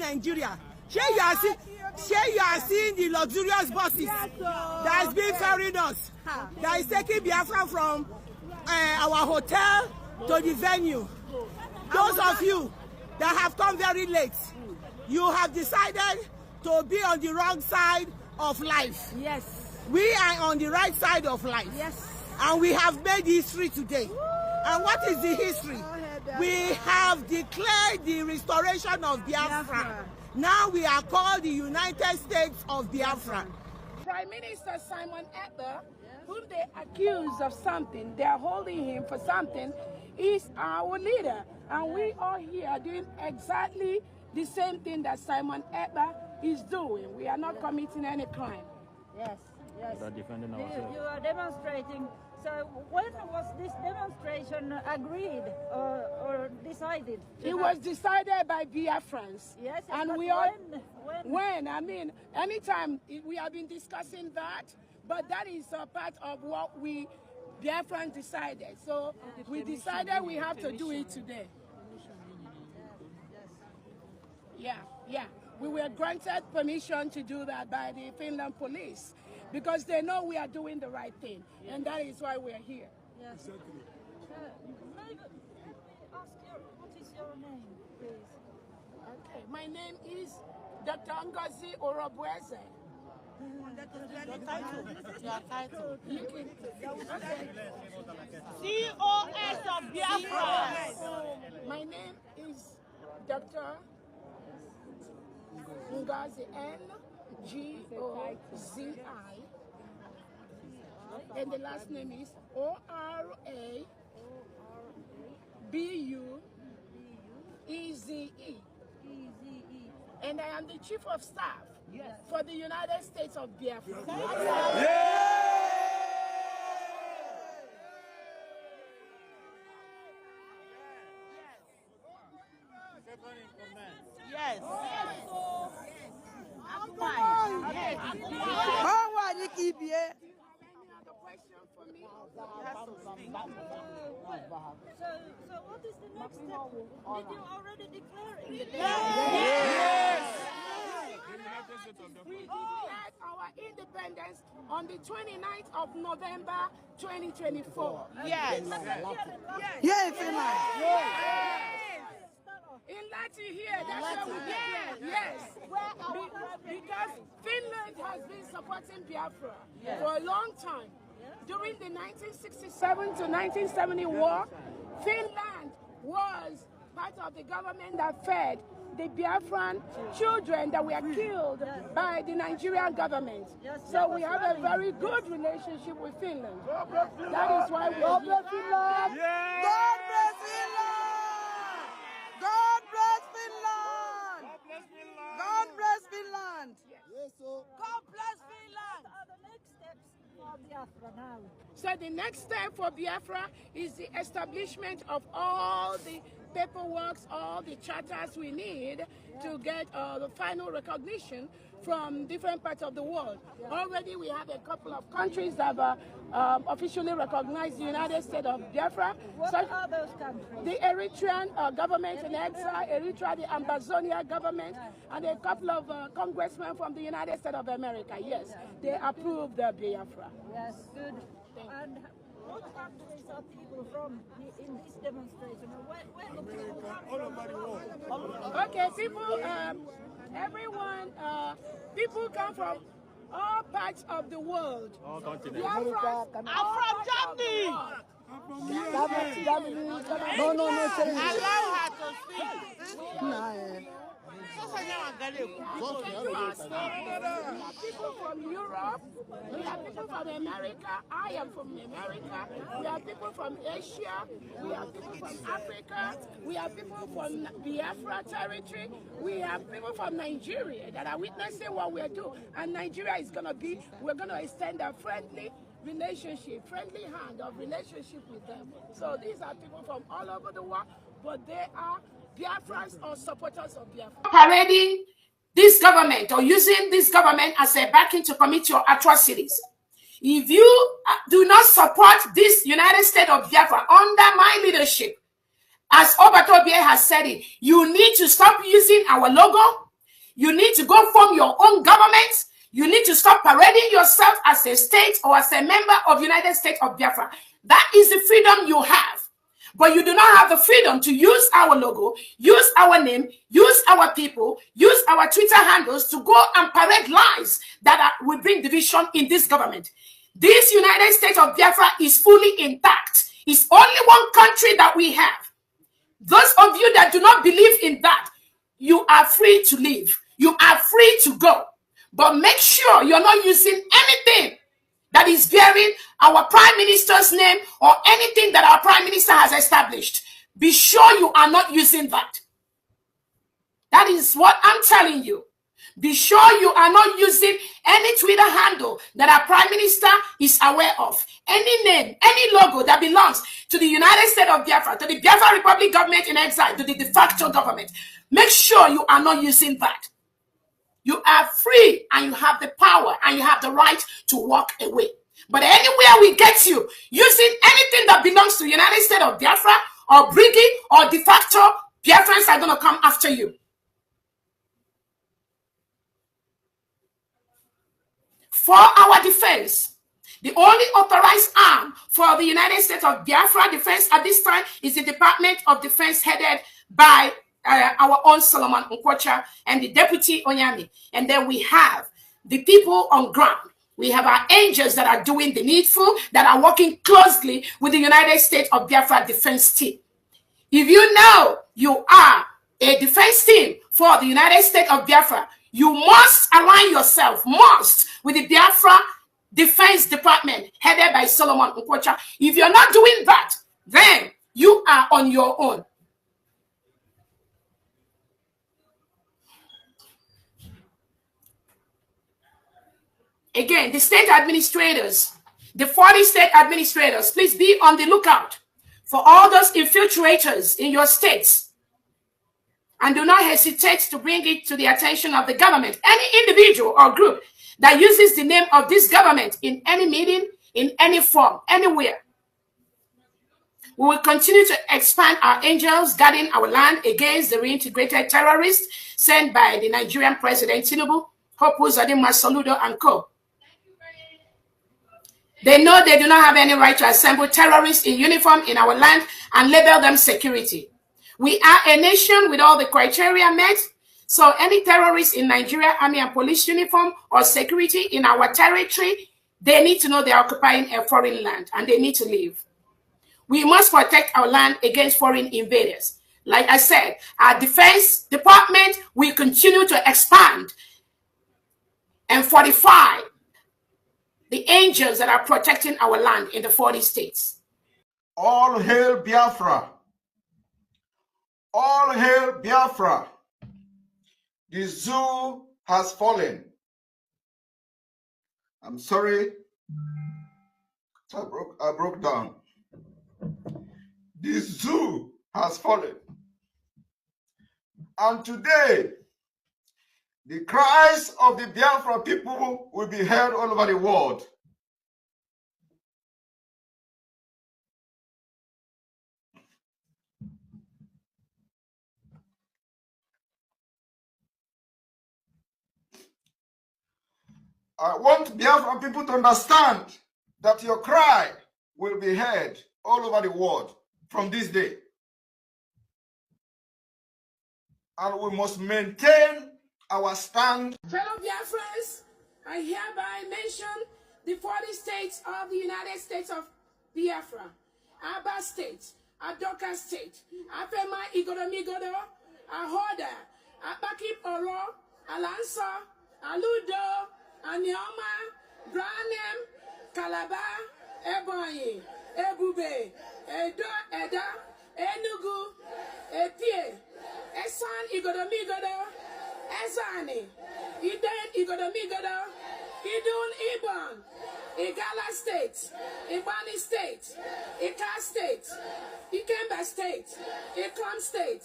Nigeria. Here you are seeing the luxurious buses that has been ferrying us, that is taking Biafra from our hotel to the venue. Those of you that have come very late, you have decided to be on the wrong side of life. Yes. We are on the right side of life. Yes. And we have made history today. And what is the history? We have declared the restoration of Biafra. Now we are called the United States of Biafra. Prime Minister Simon Ekpa, whom they accuse of something, they are holding him for something, is our leader. And we are here doing exactly the same thing that Simon Ekpa is doing. We are not committing any crime. Yes, yes. Without defending ourselves. You are demonstrating. So when was this demonstration agreed or decided? It was decided by Biafrans. Yes, and we are when? I mean, anytime we have been discussing that, but that is a part of what we Biafrans decided. So we decided we have to do it today. Yeah. We were granted permission to do that by the Finland police because they know we are doing the right thing, and that is why we are here. Yes. Exactly. Let me ask you, what is your name, please? Okay, my name is Dr. Ngozi Orobweze. Your title. COS of Biafra. My name is Dr. Ngozi, Ngozi, and the last name is Orabueze. And I am the Chief of Staff for the United States of Biafra. Yes. So what is the next step? Did you already declare it? Yes. We declared our independence on the 29th of November 2024. Yes. Yeah, in Finland. In Latin here, that's how we declare. Yes. Because Finland has been supporting Biafra for a long time. During the 1967 to 1970 war, Finland was part of the government that fed the Biafran children that were killed by the Nigerian government. So we have a very good relationship with Finland. That is why we are here. Finland! God bless Finland! God bless Finland! God bless Finland! God bless Finland! What are the next steps for Biafra now? So the next step for Biafra is the establishment of all the paperwork, all the charters we need to get the final recognition from different parts of the world. Already we have a couple of countries that have officially recognized the United States of Biafra. What are those countries? The Eritrean government in exile, Eritrea, the Ambazonia government, and a couple of congressmen from the United States of America. Yes, they approved the Biafra. Yes, good. And what countries are people from in this demonstration? Where do people come from? Okay, people, everyone, people come from all parts of the world. All continents. I'm from Germany. No. Allow her to speak. People from Europe, we have people from America, I am from America, we have people from Asia, we have people from Africa, we have people from Biafra territory, we have people from Nigeria that are witnessing what we're doing. And Nigeria is going to be, we're going to extend a friendly relationship, friendly hand of relationship with them. So these are people from all over the world, but they are Biafrans or supporters of Biafra. Parading this government or using this government as a backing to commit your atrocities. If you do not support this United States of Biafra under my leadership, as Obatobie has said it, you need to stop using our logo, You need to go form your own government. You need to stop parading yourself as a state or as a member of United States of Biafra. That is the freedom you have. But you do not have the freedom to use our logo, use our name, use our people, use our Twitter handles to go and parade lies that will bring division in this government. This United States of Biafra is fully intact. It's only one country that we have. Those of you that do not believe in that, you are free to leave. You are free to go. But make sure you're not using anything that is bearing our prime minister's name or anything that our prime minister has established. Be sure you are not using that. That is what I'm telling you. Be sure you are not using any Twitter handle that our prime minister is aware of. Any name, any logo that belongs to the United States of Biafra, to the Biafra Republic government in exile, to the de facto government. Make sure you are not using that. You are free and you have the power and you have the right to walk away. But anywhere we get you using anything that belongs to the United States of Biafra or Briggy or de facto, Biafrans are going to come after you. For our defense, the only authorized arm for the United States of Biafra defense at this time is the Department of Defense headed by our own Solomon Nkwocha and the Deputy Onyami. And then we have the people on ground. We have our angels that are doing the needful, that are working closely with the United States of Biafra defense team. If you know you are a defense team for the United States of Biafra, you must align yourself, with the Biafra Defense Department headed by Solomon Nkwocha. If you're not doing that, then you are on your own. Again, the state administrators, the 40 state administrators, please be on the lookout for all those infiltrators in your states. And do not hesitate to bring it to the attention of the government. Any individual or group that uses the name of this government in any meeting, in any form, anywhere. We will continue to expand our angels guarding our land against the reintegrated terrorists sent by the Nigerian President Tinubu, Hope Uzodinma Soludo and co. They know they do not have any right to assemble terrorists in uniform in our land and label them security. We are a nation with all the criteria met. So any terrorists in Nigeria, army and police uniform or security in our territory, they need to know they are occupying a foreign land and they need to leave. We must protect our land against foreign invaders. Like I said, our defense department will continue to expand and fortify the angels that are protecting our land in the 40 states. All hail Biafra. All hail Biafra. The zoo has fallen. I'm sorry. I broke down. The zoo has fallen. And today, the cries of the Biafra people will be heard all over the world. I want Biafra people to understand that your cry will be heard all over the world from this day. And we must maintain our stand. Fellow Biafrans, I hereby mention the 40 states of the United States of Biafra. Aba State, Adoka State, Afema Igodomigodo, Ahoda, Abakip Oro, Alansa, Aludo, Anyama, Branem, Calabar, Ebonyi, Ebube, Edo, Eda, Enugu, Epie, Esan Igodomigodo, Ezani, Iden Igodomigodo, Idun Ibon, Igala State, Ibani State, Ika State, Ikemba State, Ikom State,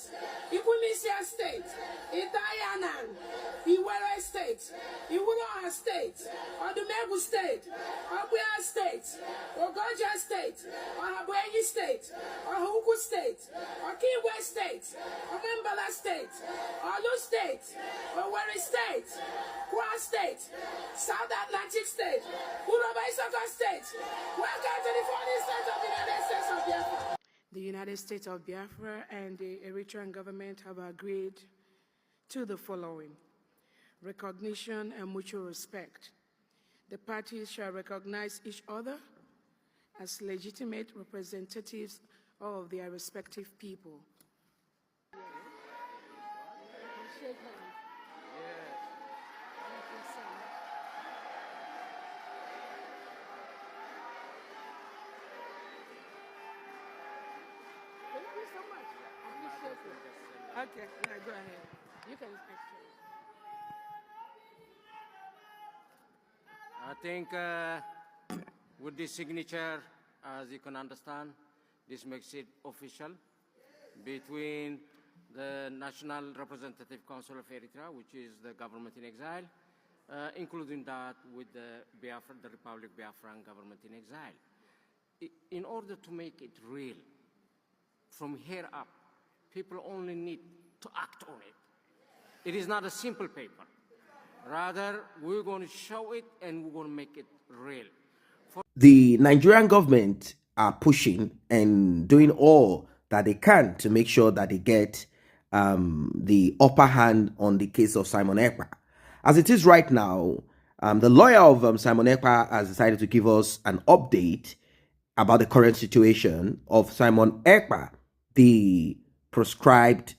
Ikwimisia State, Itayanan, Iwere State, Iwuroha State, Odumegu State, Obuya State, Ogoja State, Ohabuenyi State, Ohuku State, Okiwe State, Ogunbala State, Olu State, Owerri State, Kwa State, South Atlantic State, Uroba Isoko State. Welcome to the 40th state of the United States of Biafra. The United States of Biafra and the Eritrean government have agreed to the following: recognition and mutual respect. The parties shall recognize each other as legitimate representatives of their respective people. Thank you so much. I appreciate it. Okay, yeah, go ahead. You can exchange. I think with this signature, as you can understand, this makes it official between the National Representative Council of Eritrea, which is the government in exile, including that with the Biafra, the Republic Biafran government in exile. In order to make it real, from here up, people only need to act on it. It is not a simple paper. Rather, we're going to show it and we're going to make it real. The Nigerian government are pushing and doing all that they can to make sure that they get the upper hand on the case of Simon Ekpa. As it is right now, the lawyer of Simon Ekpa has decided to give us an update about the current situation of Simon Ekpa, the proscribed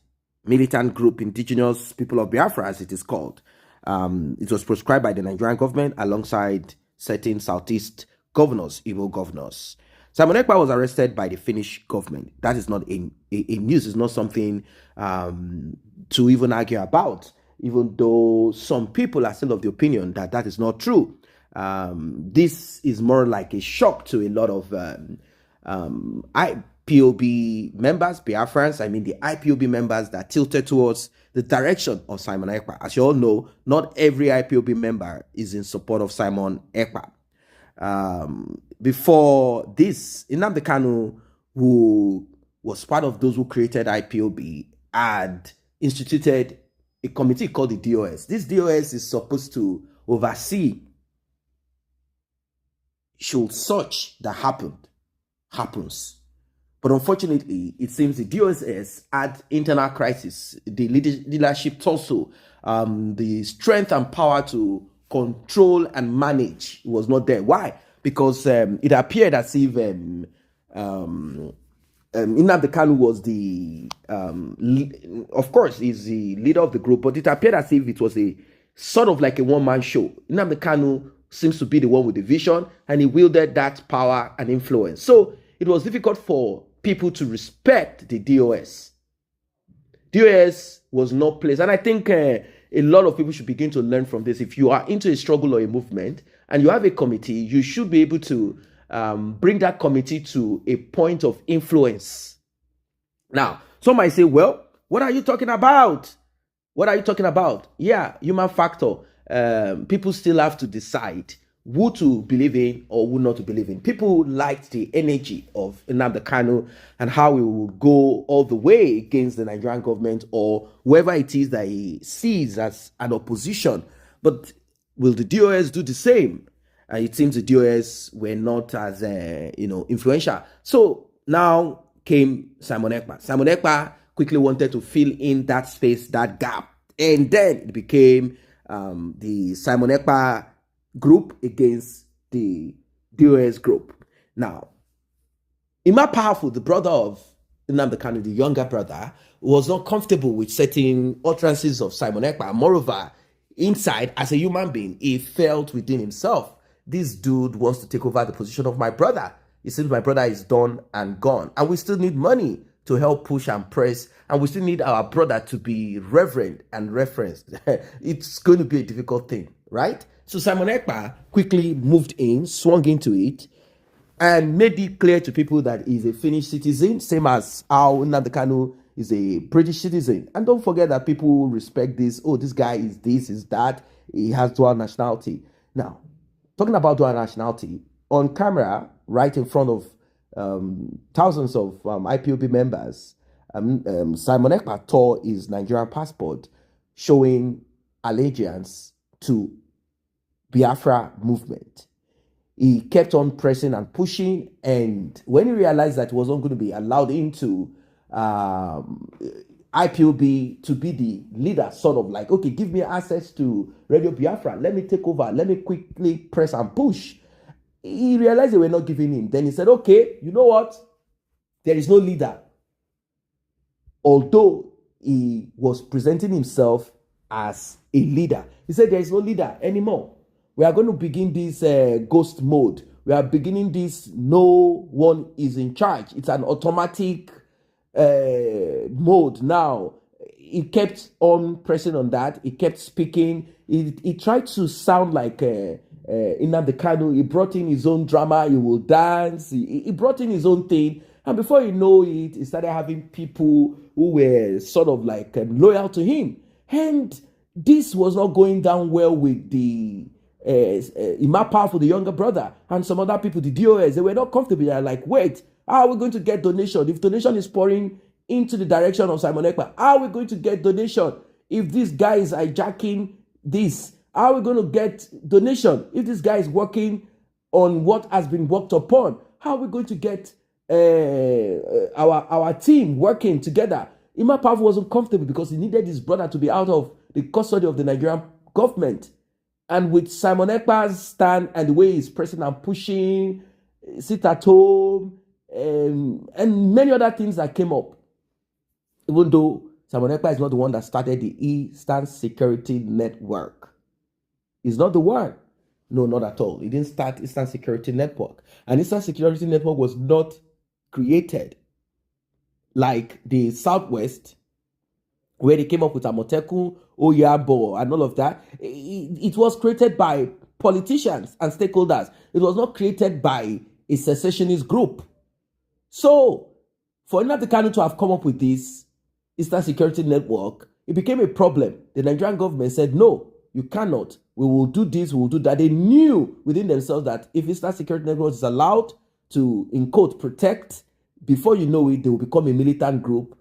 militant group, Indigenous People of Biafra, as it is called. It was proscribed by the Nigerian government alongside certain Southeast governors, Igbo governors. Simon Ekpa was arrested by the Finnish government. That is not a news. It's not something to even argue about, even though some people are still of the opinion that that is not true. This is more like a shock to a lot of IPOB members, Biafrans. I mean, the IPOB members that tilted towards the direction of Simon Ekpa. As you all know, not every IPOB member is in support of Simon Ekpa. Before this, Nnamdi Kanu, who was part of those who created IPOB, had instituted a committee called the DOS. This DOS is supposed to oversee should such that happens. But unfortunately, it seems the DOS had internal crisis. The leadership also, the strength and power to control and manage was not there. Why? Because it appeared as if Nnamdi Kanu was the, of course, he's the leader of the group, but it appeared as if it was a sort of like a one-man show. Nnamdi Kanu seems to be the one with the vision, and he wielded that power and influence. So it was difficult for people to respect the DOS. DOS was not placed, and I think a lot of people should begin to learn from this. If you are into a struggle or a movement and you have a committee, you should be able to bring that committee to a point of influence. Now, some might say, well, what are you talking about? What are you talking about? Yeah, human factor. People still have to decide who to believe in or who not to believe in. People liked the energy of Nnamdi Kanu and how he will go all the way against the Nigerian government or whoever it is that he sees as an opposition. But will the DOS do the same? It seems the DOS were not as influential. So now came Simon Ekpa. Simon Ekpa quickly wanted to fill in that space, that gap, and then it became the Simon Ekpa group against the DOS group. Now, Ima Powerful, the brother of Nnamdi Kanu, the younger brother, was not comfortable with certain utterances of Simon Ekpa. Moreover, inside, as a human being, he felt within himself, this dude wants to take over the position of my brother. It seems my brother is done and gone, and we still need money to help push and press, and we still need our brother to be reverend and referenced. It's going to be a difficult thing, right? So Simon Ekpa quickly moved in, swung into it, and made it clear to people that he's a Finnish citizen, same as how Nnamdi Kanu is a British citizen. And don't forget that people respect this. Oh, this guy is this, is that. He has dual nationality. Now, talking about dual nationality, on camera, right in front of thousands of IPOB members, Simon Ekpa tore his Nigerian passport, showing allegiance to Biafra movement. He kept on pressing and pushing, and when he realized that he was not going to be allowed into IPOB to be the leader, sort of like, okay, give me access to Radio Biafra, let me take over, let me quickly press and push. He realized they were not giving him. Then he said, okay, you know what? There is no leader. Although he was presenting himself as a leader, he said there is no leader anymore. We are going to begin this ghost mode. We are beginning this no one is in charge. It's an automatic mode now. He kept on pressing on that. He kept speaking. He tried to sound like Nnamdi Kanu. He brought in his own drama. He will dance. He brought in his own thing. And before you know it, he started having people who were sort of like loyal to him. And this was not going down well with the Ipob, for the younger brother, and some other people, the DOS. They were not comfortable. They are like, wait, how are we going to get donation if donation is pouring into the direction of Simon Ekpa? How are we going to get donation if this guy is hijacking this? How are we going to get donation if this guy is working on what has been worked upon? How are we going to get our team working together? Ipob wasn't comfortable because he needed his brother to be out of the custody of the Nigerian government. And with Simon Ekpa's stand and the way he's pressing and pushing, sit at home, and many other things that came up, even though Simon Ekpa is not the one that started the Eastern Security Network. He's not the one. No, not at all. He didn't start Eastern Security Network. And Eastern Security Network was not created like the Southwest, where they came up with Amotekun, Oyabo, and all of that. It was created by politicians and stakeholders. It was not created by a secessionist group. So, for Nnamdi Kanu to have come up with this Eastern Security Network, it became a problem. The Nigerian government said, no, you cannot. We will do this, we will do that. They knew within themselves that if Eastern Security Network is allowed to, in quote, protect, before you know it, they will become a militant group,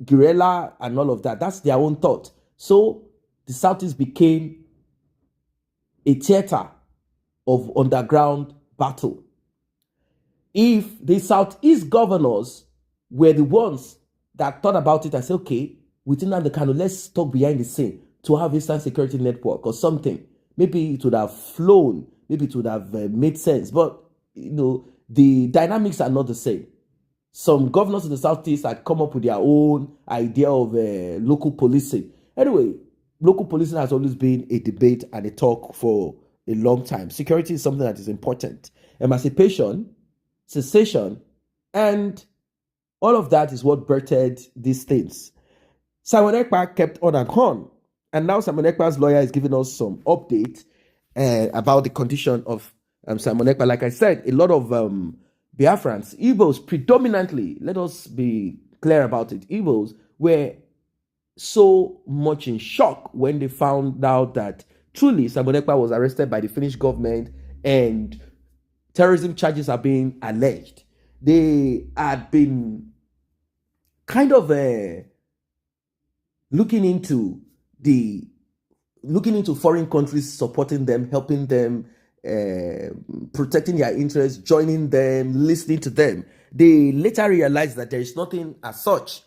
guerrilla, and all of that. That's their own thought. So the Southeast became a theater of underground battle. If the Southeast governors were the ones that thought about it and said, okay, within Nnamdi Kanu, let's talk behind the scene to have Eastern Security Network or something, maybe it would have flown, maybe it would have made sense. But, you know, the dynamics are not the same. Some governors in the Southeast had come up with their own idea of local policing. Anyway, local policing has always been a debate and a talk for a long time. Security is something that is important. Emancipation, cessation, and all of that is what birthed these things. Simon Ekpa kept on and on. And now Simon Ekpa's lawyer is giving us some update about the condition of Simon Ekpa. Like I said, a lot of Biafrans, Igbos predominantly, let us be clear about it, Igbos were so much in shock when they found out that truly Simon Ekpa was arrested by the Finnish government and terrorism charges are being alleged. They had been kind of looking into foreign countries supporting them, helping them, protecting their interests, joining them, listening to them. They later realized that there is nothing as such.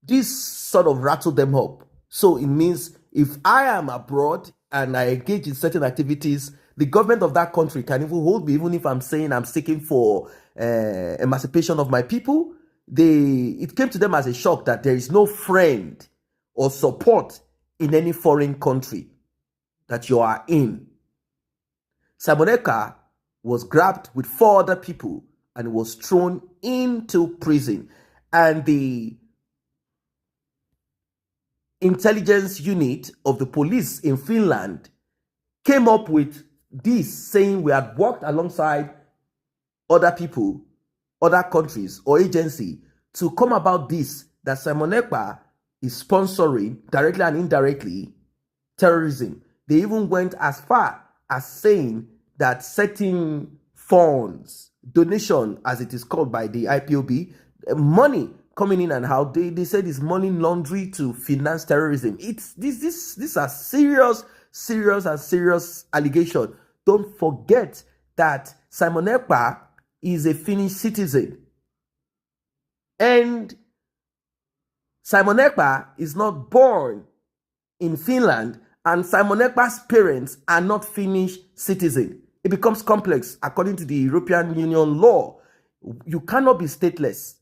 This sort of rattled them up. So it means if I am abroad and I engage in certain activities, the government of that country can even hold me, even if I'm saying I'm seeking for emancipation of my people. It came to them as a shock that there is no friend or support in any foreign country that you are in. Simon Ekpa was grabbed with 4 other people and was thrown into prison. And the intelligence unit of the police in Finland came up with this, saying we had worked alongside other people, other countries or agency to come about this, that Simon Ekpa is sponsoring directly and indirectly terrorism. They even went as far as saying that certain funds, donation as it is called by the IPOB, money coming in and out. They said it's money laundry to finance terrorism. It's these are serious allegation. Don't forget that Simon Ekpa is a Finnish citizen. And Simon Ekpa is not born in Finland, and Simon Ekpa's parents are not Finnish citizens. It becomes complex according to the European Union law. You cannot be stateless,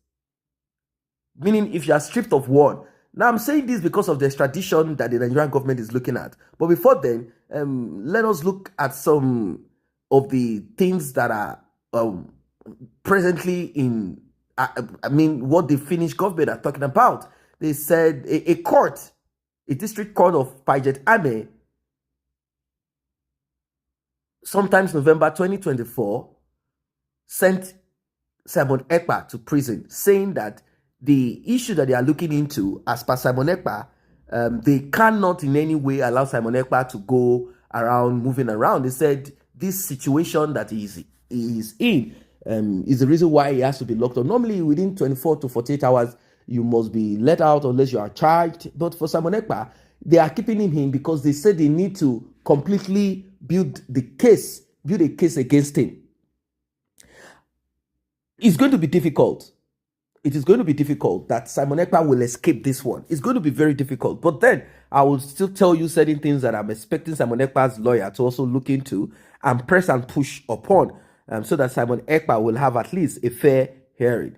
meaning if you are stripped of one. Now, I'm saying this because of the extradition that the Nigerian government is looking at. But before then, let us look at some of the things that are presently in, what the Finnish government are talking about. They said a district court of Paget Ame, sometimes November 2024, sent Simon Ekpa to prison, saying that the issue that they are looking into, as per Simon Ekpa, they cannot in any way allow Simon Ekpa to go around, moving around. They said this situation that he is in is the reason why he has to be locked up. Normally, within 24 to 48 hours, you must be let out unless you are charged. But for Simon Ekpa, they are keeping him in because they said they need to completely build a case against him. It's going to be difficult. It is going to be difficult that Simon Ekpa will escape this one. It's going to be very difficult. But then I will still tell you certain things that I'm expecting Simon Ekpa's lawyer to also look into and press and push upon, so that Simon Ekpa will have at least a fair hearing.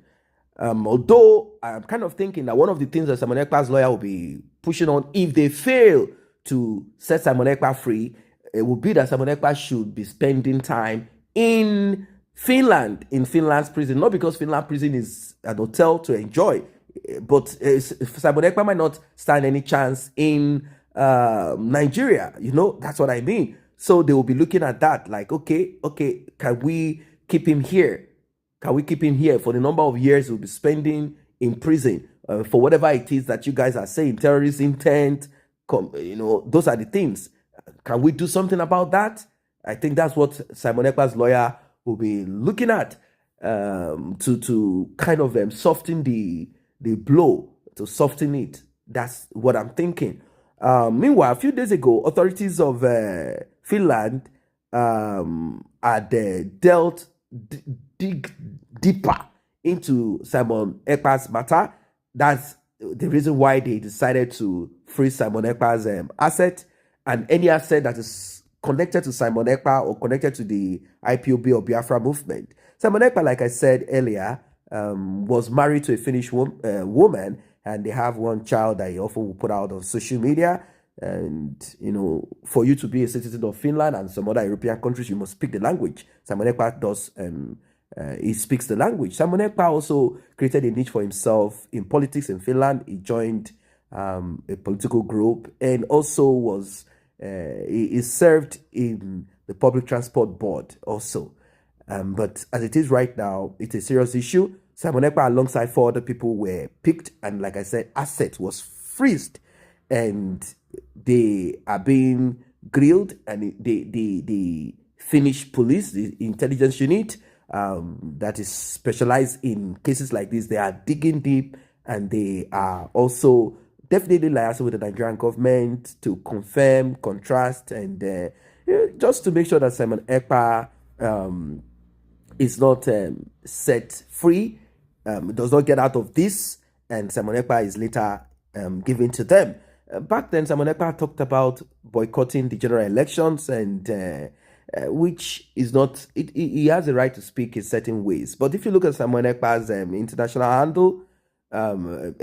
Although I'm kind of thinking that one of the things that Simon Ekpa's lawyer will be pushing on, if they fail to set Simon Ekpa free, it will be that Simon Ekpa should be spending time in Finland, in Finland's prison. Not because Finland prison is an hotel to enjoy, but Simon Ekpa might not stand any chance in Nigeria. That's what I mean. So they will be looking at that like, okay, can we keep him here? Can we keep him here for the number of years we'll be spending in prison for whatever it is that you guys are saying, terrorist intent, those are the things. Can we do something about that? I think that's what Simon Ekpa's lawyer will be looking at, to kind of soften the blow, to soften it. That's what I'm thinking. Meanwhile, a few days ago, authorities of Finland had delved deeper into Simon Ekpa's matter. That's the reason why they decided to freeze Simon Ekpa's asset, and any asset that is connected to Simon Ekpa or connected to the Ipob or Biafra movement. Simon Ekpa, like I said earlier, was married to a Finnish woman, and they have one child that he often will put out on social media. And, for you to be a citizen of Finland and some other European countries, you must speak the language. Simon Ekpa does, he speaks the language. Simon Ekpa also created a niche for himself in politics in Finland. He joined a political group, and also was he served in the public transport board also. But as it is right now, it's a serious issue. Simon Ekpa alongside 4 other people were picked, and like I said, asset was freezed, and they are being grilled. And the Finnish police, the intelligence unit, that is specialized in cases like this, they are digging deep, and they are also definitely liaising with the Nigerian government to confirm, contrast, and just to make sure that Simon Ekpa is not set free, does not get out of this, and Simon Ekpa is later given to them. Back then, Simon Ekpa talked about boycotting the general elections, and which is not, he has a right to speak in certain ways. But if you look at Simon Ekpa's international handle,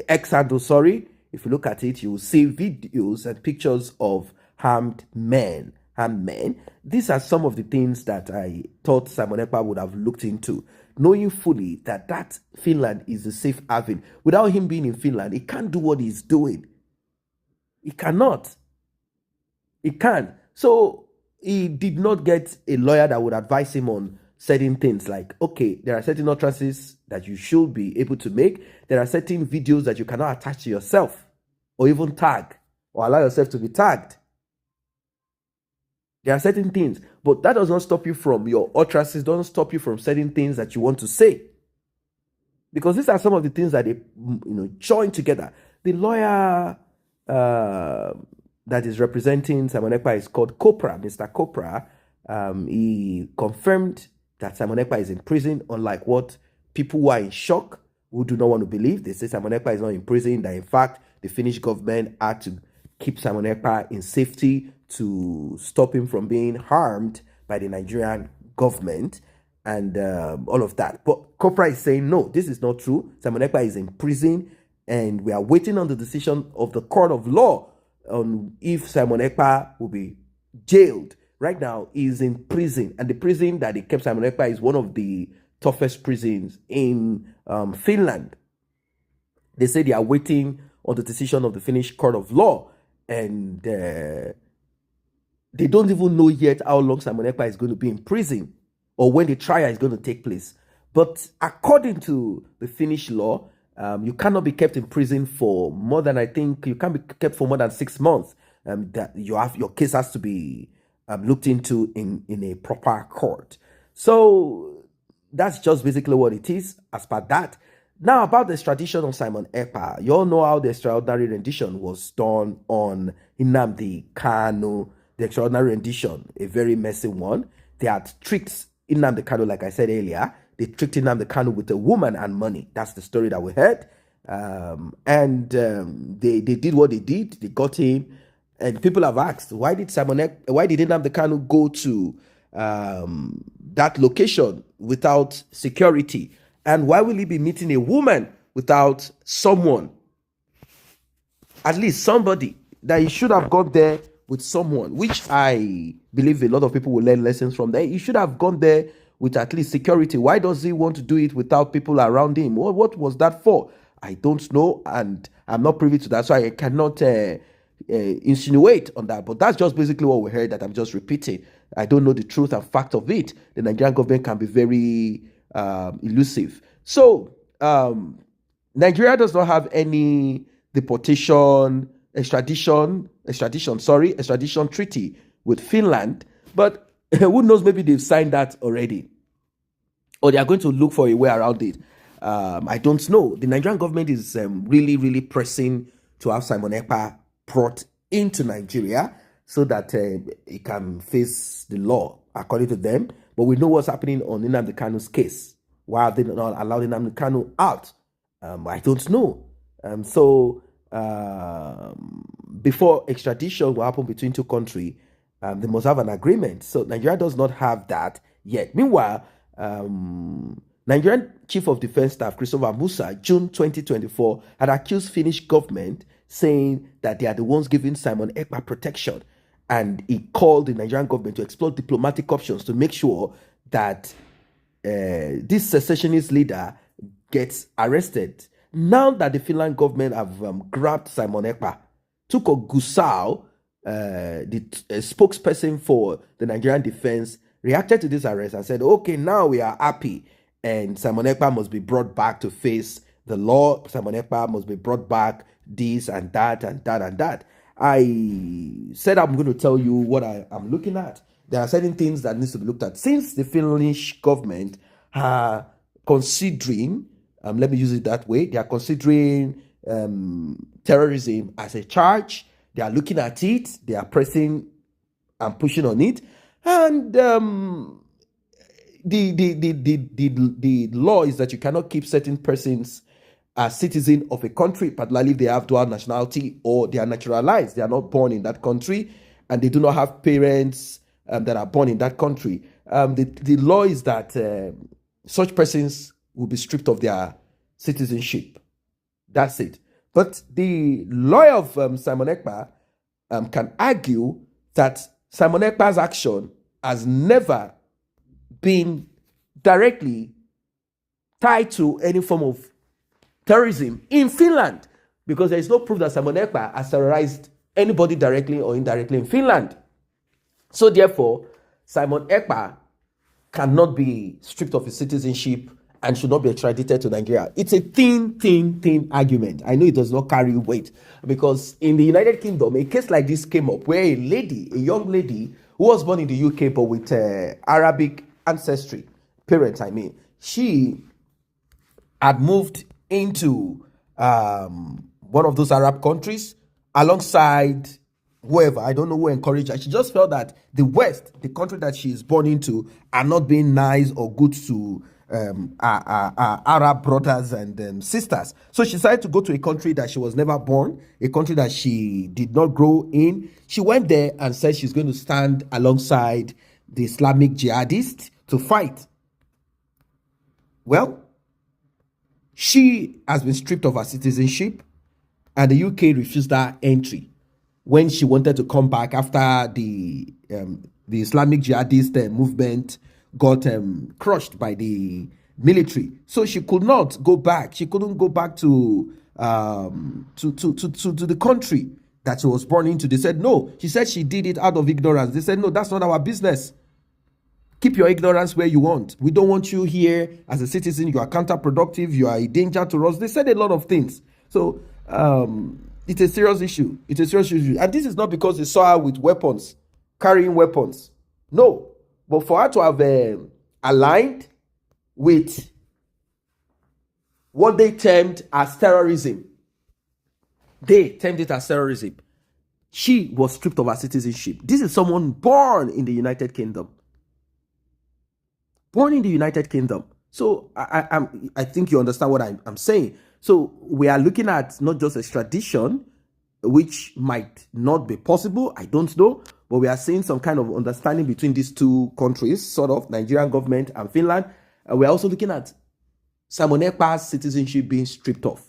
X handle, sorry, if you look at it, you will see videos and pictures of armed men. These are some of the things that I thought Simon Ekpa would have looked into, knowing fully that Finland is a safe haven. Without him being in Finland, he can't do what he's doing. He cannot. He can't. So he did not get a lawyer that would advise him on certain things like, okay, there are certain utterances that you should be able to make. There are certain videos that you cannot attach to yourself or even tag or allow yourself to be tagged. There are certain things, but that does not stop you from your utterances, doesn't stop you from certain things that you want to say. because these are some of the things that they join together. The lawyer that is representing Simon Ekpa is called Copra, Mr. Copra. He confirmed that Simon Ekpa is in prison, unlike what people who are in shock, who do not want to believe. They say Simon Ekpa is not in prison, that in fact the Finnish government had to keep Simon Ekpa in safety to stop him from being harmed by the Nigerian government and all of that. But Copra is saying, no, this is not true. Simon Ekpa is in prison and we are waiting on the decision of the court of law on if Simon Ekpa will be jailed. Right now, he is in prison, and the prison that they kept Simon Ekpa is one of the toughest prisons in Finland. They say they are waiting on the decision of the Finnish court of law, and they don't even know yet how long Simon Ekpa is going to be in prison or when the trial is going to take place. But according to the Finnish law, you cannot be kept in prison for more than, I think, you can't be kept for more than 6 months. That your case has to be looked into in a proper court. So that's just basically what it is as per that. Now, about the extradition of Simon Ekpa, you all know how the extraordinary rendition was done on Nnamdi Kanu. The extraordinary rendition, a very messy one. They had tricked Nnamdi Kanu, like I said earlier. They tricked Nnamdi Kanu with a woman and money. That's the story that we heard. They did what they did. They got him. And people have asked, why did Nnamdi Kanu go to that location without security? And why will he be meeting a woman without someone? At least somebody that he should have gone there with someone, which I believe a lot of people will learn lessons from there. He should have gone there with at least security. Why does he want to do it without people around him? What was that for? I don't know, and I'm not privy to that, so I cannot insinuate on that. But that's just basically what we heard that I'm just repeating. I don't know the truth and fact of it. The Nigerian government can be very elusive. So Nigeria does not have any extradition treaty with Finland, but who knows, maybe they've signed that already, or they are going to look for a way around it. I don't know. The Nigerian government is really, really pressing to have Simon Ekpa brought into Nigeria so that he can face the law according to them. But we know what's happening on Nnamdi Kanu's case. Why have they not allowed Nnamdi Kanu out? I don't know. Before extradition will happen between two countries, they must have an agreement. So Nigeria does not have that yet. Meanwhile, Nigerian Chief of Defense Staff Christopher Musa, June 2024, had accused Finnish government saying that they are the ones giving Simon Ekpa protection. And he called the Nigerian government to explore diplomatic options to make sure that this secessionist leader gets arrested. Now that the Finland government have grabbed Simon Ekpa, Tuko Gusau, the spokesperson for the Nigerian defense, reacted to this arrest and said, okay, now we are happy. And Simon Ekpa must be brought back to face the law. Simon Ekpa must be brought back, this and that and that and that. I said I'm going to tell you what I'm looking at. There are certain things that needs to be looked at. Since the Finnish government are considering, let me use it that way, they are considering terrorism as a charge. They are looking at it. They are pressing and pushing on it. And the law is that you cannot keep certain persons as citizens of a country, particularly if they have dual nationality or they are naturalized. They are not born in that country and they do not have parents that are born in that country. The law is that such persons will be stripped of their citizenship. That's it. But the lawyer of Simon Ekpa can argue that Simon Ekpa's action has never been directly tied to any form of terrorism in Finland, because there is no proof that Simon Ekpa has terrorized anybody directly or indirectly in Finland. So therefore, Simon Ekpa cannot be stripped of his citizenship and should not be extradited to Nigeria. It's a thin argument. I know it does not carry weight, because in the United Kingdom, a case like this came up where a young lady who was born in the UK but with Arabic ancestry, parents, she had moved into one of those Arab countries alongside whoever. I don't know who encouraged her. She just felt that the West, the country that she is born into, are not being nice or good to our Arab brothers and sisters. So she decided to go to a country that she was never born, a country that she did not grow in. She went there and said she's going to stand alongside the Islamic jihadists to fight. Well, she has been stripped of her citizenship, and the UK refused her entry when she wanted to come back after the Islamic jihadist movement got crushed by the military. So she could not go back. She couldn't go back to the country that she was born into. They said no. She said she did it out of ignorance. They said no, that's not our business. Keep your ignorance where you want. We don't want you here as a citizen. You are counterproductive. You are a danger to us. They said a lot of things. So it's a serious issue. It's a serious issue. And this is not because they saw her with weapons, carrying weapons. No. But for her to have aligned with what they termed as terrorism, she was stripped of her citizenship. This is someone born in the United Kingdom. Born in the United Kingdom. So I think you understand what I'm saying. So we are looking at not just extradition, which might not be possible, I don't know, but we are seeing some kind of understanding between these two countries, sort of, Nigerian government and Finland. And we're also looking at Simon Ekpa's citizenship being stripped off.